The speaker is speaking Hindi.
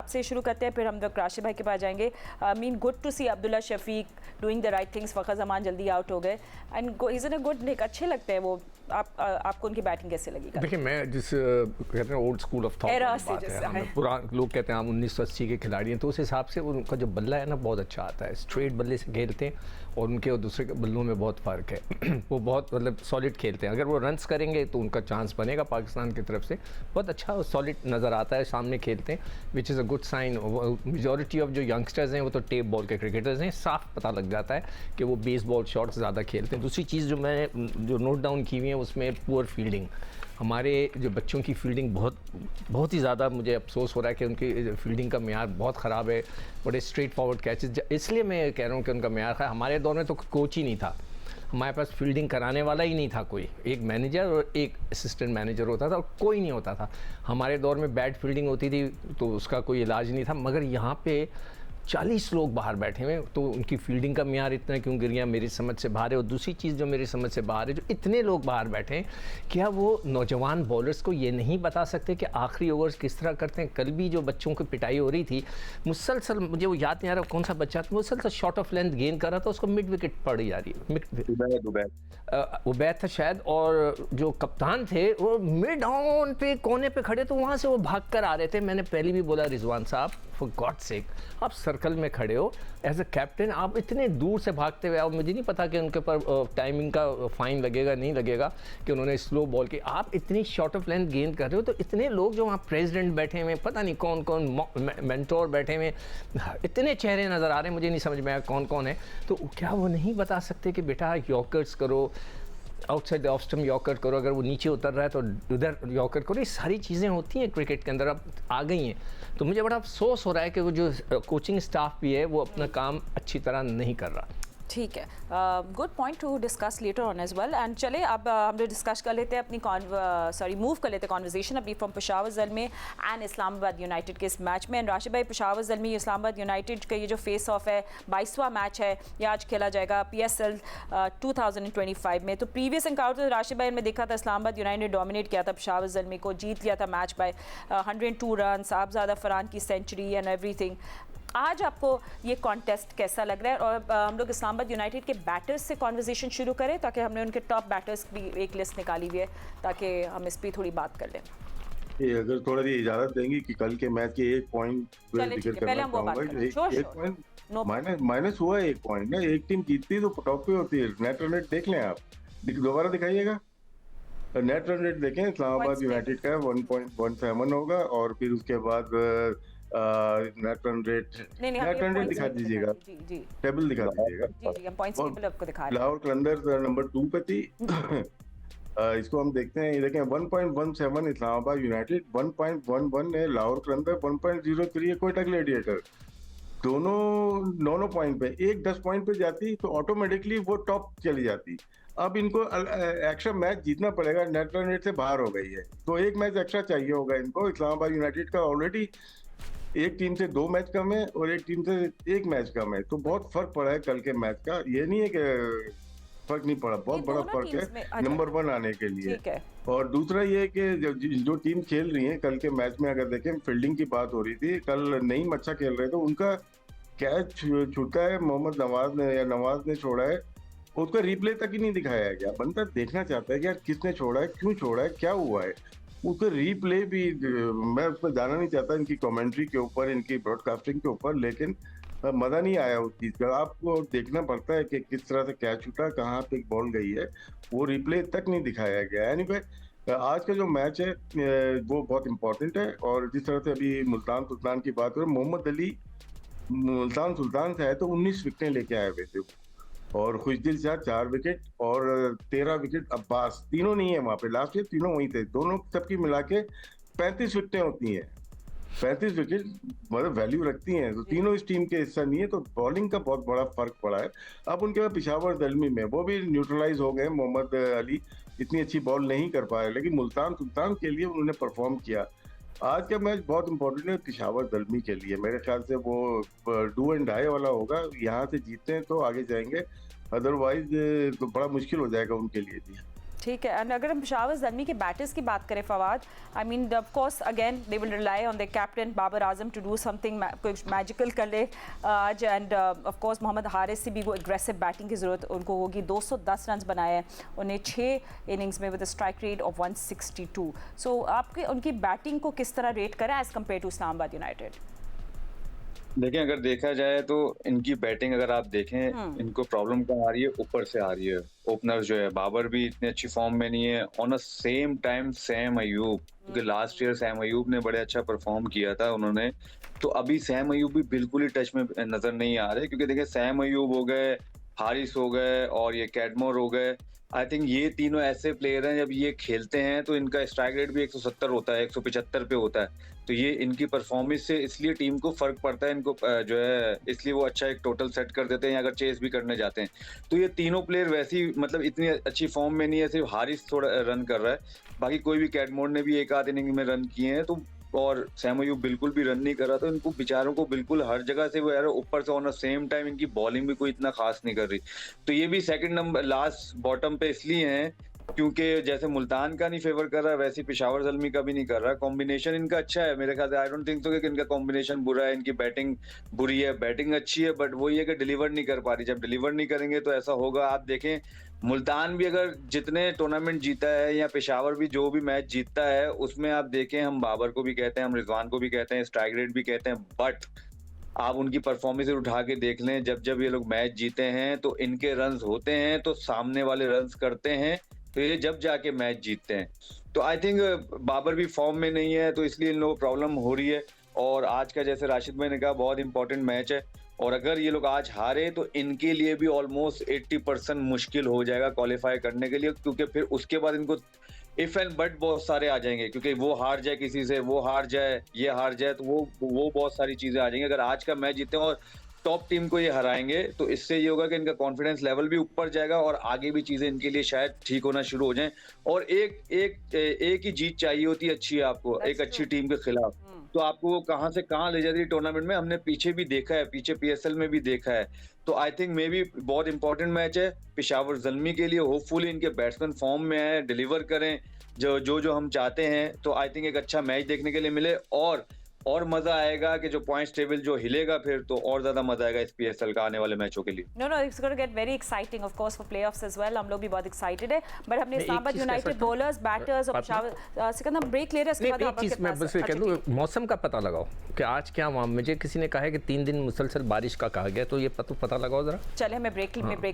आपसे शुरू करते हैं, फिर हम लोग राशिद भाई के पास जाएंगे। Mean good to see Abdullah Shafique doing the right things. Fakhar Zaman जल्दी आउट हो गए and is in a good nick, अच्छे लगते हैं वो। आपको उनकी बैटिंग कैसे लगी? देखिए, मैं जिस कहते हैं ओल्ड स्कूल ऑफ थॉट बात है, पुराने लोग कहते हैं हम 1980 के खिलाड़ी हैं, तो उस हिसाब से उनका जो बल्ला है ना बहुत अच्छा आता है, स्ट्रेट बल्ले से खेलते हैं और उनके और दूसरे के बल्लों में बहुत फ़र्क है। वो बहुत मतलब सॉलिड खेलते हैं, अगर वो रन्स करेंगे तो उनका चांस बनेगा पाकिस्तान की तरफ से। बहुत अच्छा और सॉलिड नज़र आता है सामने खेलते हैं, which is a good sign. Majority of जो यंगस्टर्स हैं वो तो टेप बॉल के क्रिकेटर्स हैं, साफ पता लग जाता है कि वो बेसबॉल शॉट्स ज़्यादा खेलते हैं। दूसरी चीज़ जो नोट डाउन की हुई है उसमें पुअर फील्डिंग। हमारे जो बच्चों की फील्डिंग बहुत ही ज़्यादा, मुझे अफसोस हो रहा है कि उनकी फील्डिंग का मेयार बहुत ख़राब है। बड़े स्ट्रेट फॉरवर्ड कैचेस, इसलिए मैं कह रहा हूँ कि उनका मेयार है। हमारे दौर में तो कोच ही नहीं था, हमारे पास फील्डिंग कराने वाला ही नहीं था कोई, एक मैनेजर और एक असिस्टेंट मैनेजर होता था और कोई नहीं होता था। हमारे दौर में बैड फील्डिंग होती थी तो उसका कोई इलाज नहीं था, मगर यहाँ पे 40 लोग बाहर बैठे हुए, तो उनकी फील्डिंग का म्यार इतना क्यों गिर गया, मेरी समझ से बाहर है। और दूसरी चीज़ जो मेरी समझ से बाहर है, जो इतने लोग बाहर बैठे हैं, क्या वो नौजवान बॉलर्स को ये नहीं बता सकते कि आखिरी ओवर्स किस तरह करते हैं? कल भी जो बच्चों की पिटाई हो रही थी, मुसलसल, मुझे वो याद नहीं आ रहा कौन सा बच्चा था, मुसलसल शॉर्ट ऑफ लेंथ गेंद कर रहा था, उसको मिड विकेट पड़ जा रही है, उबैद था शायद, और जो कप्तान थे वो मिड ऑन पे कोने पे खड़े, तो वहाँ से वो भाग कर आ रहे थे। मैंने पहले भी बोला, रिजवान साहब फॉर गॉड सेक, आप सर्कल में खड़े हो एज अ कैप्टन, आप इतने दूर से भागते हुए आओ। मुझे नहीं पता कि उनके ऊपर टाइमिंग का फ़ाइन लगेगा नहीं लगेगा कि उन्होंने स्लो बॉल की, आप इतनी शॉर्ट ऑफ लेंथ गेंद कर रहे हो। तो इतने लोग जो वहाँ प्रेसिडेंट बैठे हुए, पता नहीं कौन कौन मेंटोर बैठे हुए, इतने चेहरे नज़र आ रहे हैं, मुझे नहीं समझ में आया कौन कौन है। तो क्या वो नहीं बता सकते कि बेटा यॉर्कर्स करो, outside the off stump yorker करो, अगर वो नीचे उतर रहा है तो उधर यॉर्कर करो? ये सारी चीज़ें होती हैं क्रिकेट के अंदर, अब आ गई हैं। तो मुझे बड़ा अफसोस हो रहा है कि वो जो कोचिंग स्टाफ भी है वो अपना काम अच्छी तरह नहीं कर रहा। ठीक है, good point to discuss later on as well. And चले अब हम लोग डिस्कस कर लेते हैं अपनी मूव कर लेते हैं कॉन्वर्जेशन अपनी from Peshawar Zalmi and Islamabad United के इस मैच में। एंड राशिद भाई, पेशावर ज़ल्मी इस्लामाबाद यूनाइटेड का ये जो फेस ऑफ है 22वां मैच है, ये आज खेला जाएगा PSL 2025 में। तो प्रीवियस एनकाउंटर राशिद भाई में देखा था, इस्लामाबाद यूनाइटेड ने डोमिनेट किया था पेशावर ज़ल्मी को, जीत लिया था मैच बाय 102 रन, साहबजादा फरहान की सेंचुरी एंड एवरीथिंग। आज आपको ये कॉन्टेस्ट कैसा लग रहा है? और हम लोग इस्लामाबाद यूनाइटेड के बैटर्स से कॉन्वर्जेशन शुरू करें, ताकि हमने उनके टॉप बैटर्स की एक लिस्ट निकाली हुई है, ताकि हम इस पर थोड़ी बात कर लें। अगर थोड़ा सी इजाजत देंगी कि कल के मैच के एक पॉइंट जिक्र करना चाहूंगा। एक पॉइंट माइनस हुआ है, एक पॉइंट ना, एक टीम जीतती तो टॉप पे होती है। नेट रन रेट देख लें आप, दोबारा दिखाइएगा नेट रन रेट देखें, इस्लामाबाद यूनाइटेड का 1.17 होगा, और फिर उसके बाद नेट रन रेट दिखा दीजिएगा, टेबल दिखा दीजिएगा। लाहौर कलंदर नंबर 2 पे थी। इसको हम देखते हैं, देखें 1.17 इस्लामाबाद यूनाइटेड, 1.11 है लाहौर कलंदर, 1.03 है कोयटा ग्लैडिएटर। दोनों पॉइंट पे, एक 10 पॉइंट पे जाती तो ऑटोमेटिकली वो टॉप चली जाती। अब इनको एक्स्ट्रा मैच जीतना पड़ेगा, नेट रन रेट से बाहर हो गई है, तो एक मैच एक्स्ट्रा चाहिए होगा इनको। इस्लामाबाद यूनाइटेड का ऑलरेडी एक टीम से 2 मैच कम है और एक टीम से 1 मैच कम है, तो बहुत फर्क पड़ा है कल के मैच का। ये नहीं है कि फर्क नहीं पड़ा, बहुत बड़ा फर्क है नंबर 1 आने के लिए। और दूसरा ये कि जो टीम खेल रही है कल के मैच में, अगर देखें फील्डिंग की बात हो रही थी, कल नईम अच्छा खेल रहे थे, उनका कैच छूटा है मोहम्मद नवाज ने छोड़ा है, उसका रिप्ले तक ही नहीं दिखाया गया। बंदा देखना चाहता है कि यार किसने छोड़ा है, क्यों छोड़ा है, क्या हुआ है, उसका रिप्ले भी। मैं उस पर जाना नहीं चाहता, इनकी कमेंट्री के ऊपर, इनकी ब्रॉडकास्टिंग के ऊपर, लेकिन मजा नहीं आया उस चीज का। आपको देखना पड़ता है कि किस तरह से कैच छूटा, कहाँ पे बॉल गई है, वो रिप्ले तक नहीं दिखाया गया। एनीवे, आज का जो मैच है वो बहुत इंपॉर्टेंट है। और जिस तरह से अभी मुल्तान सुल्तान की बात करें, मोहम्मद अली मुल्तान सुल्तान से आए तो 19 विकेटें लेके आए हुए थे, और खुशदिल शाह 4 विकेट और 13 विकेट अब्बास, तीनों नहीं है वहां पे, लास्ट ईयर तीनों वहीं थे, दोनों सबकी मिला के 35 विकेटें होती हैं। 35 विकेट मतलब वैल्यू रखती हैं, तो तीनों इस टीम के हिस्सा नहीं है, तो बॉलिंग का बहुत बड़ा फर्क पड़ा है। अब उनके बाद पेशावर ज़ल्मी में वो भी न्यूट्रलाइज हो गए, मोहम्मद अली इतनी अच्छी बॉल नहीं कर पाए, लेकिन मुल्तान सुल्तान के लिए उन्होंने परफॉर्म किया। आज का मैच बहुत इंपॉर्टेंट है पेशावर ज़ल्मी के लिए, मेरे ख्याल से वो डू एंड डाई वाला होगा, यहाँ से जीतते हैं तो आगे जाएंगे, अदरवाइज तो बड़ा मुश्किल हो जाएगा उनके लिए भी। ठीक है। एंड अगर हम पेशावर ज़ल्मी के बैटर्स की बात करें Fawad, I mean of course again they will rely on the captain Babar Azam to do something, कुछ मैजिकल कर ले आज। And of course Mohammad Haris से भी वो एग्रेसिव बैटिंग की ज़रूरत उनको होगी। 210 रन बनाए हैं उन्हें 6 इनिंग्स में with strike rate of 162। So आपके उनकी बैटिंग को किस तरह रेट करें as compare to Islamabad United? देखिए, अगर देखा जाए तो इनकी बैटिंग अगर आप देखें, इनको प्रॉब्लम कहाँ आ रही है, ऊपर से आ रही है। ओपनर जो है बाबर भी इतनी अच्छी फॉर्म में नहीं है। On a same time Sam Ayub, क्योंकि लास्ट ईयर सैम अयूब ने बड़े अच्छा परफॉर्म किया था उन्होंने, तो अभी सैम अयूब भी बिल्कुल ही टच में नजर नहीं आ रहे। क्योंकि देखिए सैम अयूब हो गए, हारिस हो गए और ये कैडमोर हो गए। आई थिंक ये तीनों ऐसे प्लेयर हैं, जब ये खेलते हैं तो इनका स्ट्राइक रेट भी 170 होता है, 175 पे होता है। तो ये इनकी परफॉर्मेंस से इसलिए टीम को फर्क पड़ता है, इनको जो है इसलिए वो अच्छा एक टोटल सेट कर देते हैं, अगर चेस भी करने जाते हैं। तो ये तीनों प्लेयर वैसी मतलब इतनी अच्छी फॉर्म में नहीं है, सिर्फ हारिस थोड़ा रन कर रहा है, बाकी कोई भी कैडमोर ने भी एक आध इनिंग में रन किए हैं, तो और सैम अयूब बिल्कुल भी रन नहीं कर रहा। तो इनको बेचारों को बिल्कुल हर जगह से वो यार ऊपर से ऑन द सेम टाइम इनकी बॉलिंग भी कोई इतना खास नहीं कर रही। तो ये भी सेकंड नंबर लास्ट बॉटम पे इसलिए हैं क्योंकि जैसे मुल्तान का नहीं फेवर कर रहा है, वैसे पेशावर ज़ल्मी का भी नहीं कर रहा। कॉम्बिनेशन इनका अच्छा है मेरे ख्याल से। आई डोंट थिंक सो कि इनका कॉम्बिनेशन बुरा है, इनकी बैटिंग बुरी है। बैटिंग अच्छी है बट वही है कि डिलीवर नहीं कर पा रही। जब डिलीवर नहीं करेंगे तो ऐसा होगा। आप देखें मुल्तान भी अगर जितने टूर्नामेंट जीता है या पेशावर भी जो भी मैच जीतता है, उसमें आप देखें हम बाबर को भी कहते हैं, हम रिजवान को भी कहते हैं, स्ट्राइक रेट भी कहते हैं, बट आप उनकी परफॉर्मेंस उठा के देख लें, जब जब ये लोग मैच जीते हैं तो इनके रन्स होते हैं तो सामने वाले रन्स करते हैं, तो ये जब जाके मैच जीतते हैं। तो आई थिंक बाबर भी फॉर्म में नहीं है, तो इसलिए इन लोगों को प्रॉब्लम हो रही है। और आज का जैसे राशिद भाई ने कहा बहुत इंपॉर्टेंट मैच है, और अगर ये लोग आज हारे तो इनके लिए भी ऑलमोस्ट 80% मुश्किल हो जाएगा क्वालिफाई करने के लिए, क्योंकि फिर उसके बाद इनको इफ एंड बट बहुत सारे आ जाएंगे। क्योंकि वो हार जाए किसी से, वो हार जाए, ये हार जाए, तो वो बहुत सारी चीजें आ जाएंगी। अगर आज का मैच जीते और टॉप टीम को ये हराएंगे तो इससे ये होगा कि इनका कॉन्फिडेंस लेवल भी ऊपर जाएगा और आगे भी चीजें इनके लिए शायद ठीक होना शुरू हो जाएं। और एक ही जीत चाहिए होती है अच्छी, आपको एक अच्छी टीम के खिलाफ, तो आपको वो कहां से कहां ले जाती है टूर्नामेंट में, हमने पीछे भी देखा है, पीछे पीएसएल में भी देखा है। तो आई थिंक मे बी बहुत इंपॉर्टेंट मैच है पेशावर ज़ल्मी के लिए। होपफुली इनके बैट्समैन फॉर्म में आए, डिलीवर करें जो हम चाहते हैं, तो आई थिंक एक अच्छा मैच देखने के लिए मिले और मजा आएगा कि जो पॉइंट्स टेबल जो हिलेगा फिर तो और ज्यादा मजा आएगा इस पीएसएल का आने वाले मैचों के लिए। No it's going to get very exciting of course for playoffs as well. हम लोग भी बहुत एक्साइटेड है, बट हमने इस्लामाबाद यूनाइटेड बॉलर्स बैटर्स और पेशावर सिकंदर ब्रेक ले रहे हैं। इसके बाद एक चीज मैं बस ये कह दूं, मौसम का पता लगाओ कि आज क्या हुआ। मुझे किसी ने कहा है कि 3 दिन मुसलसल बारिश का कहा गया, तो ये पता लगाओ जरा। चले हमें ब्रेक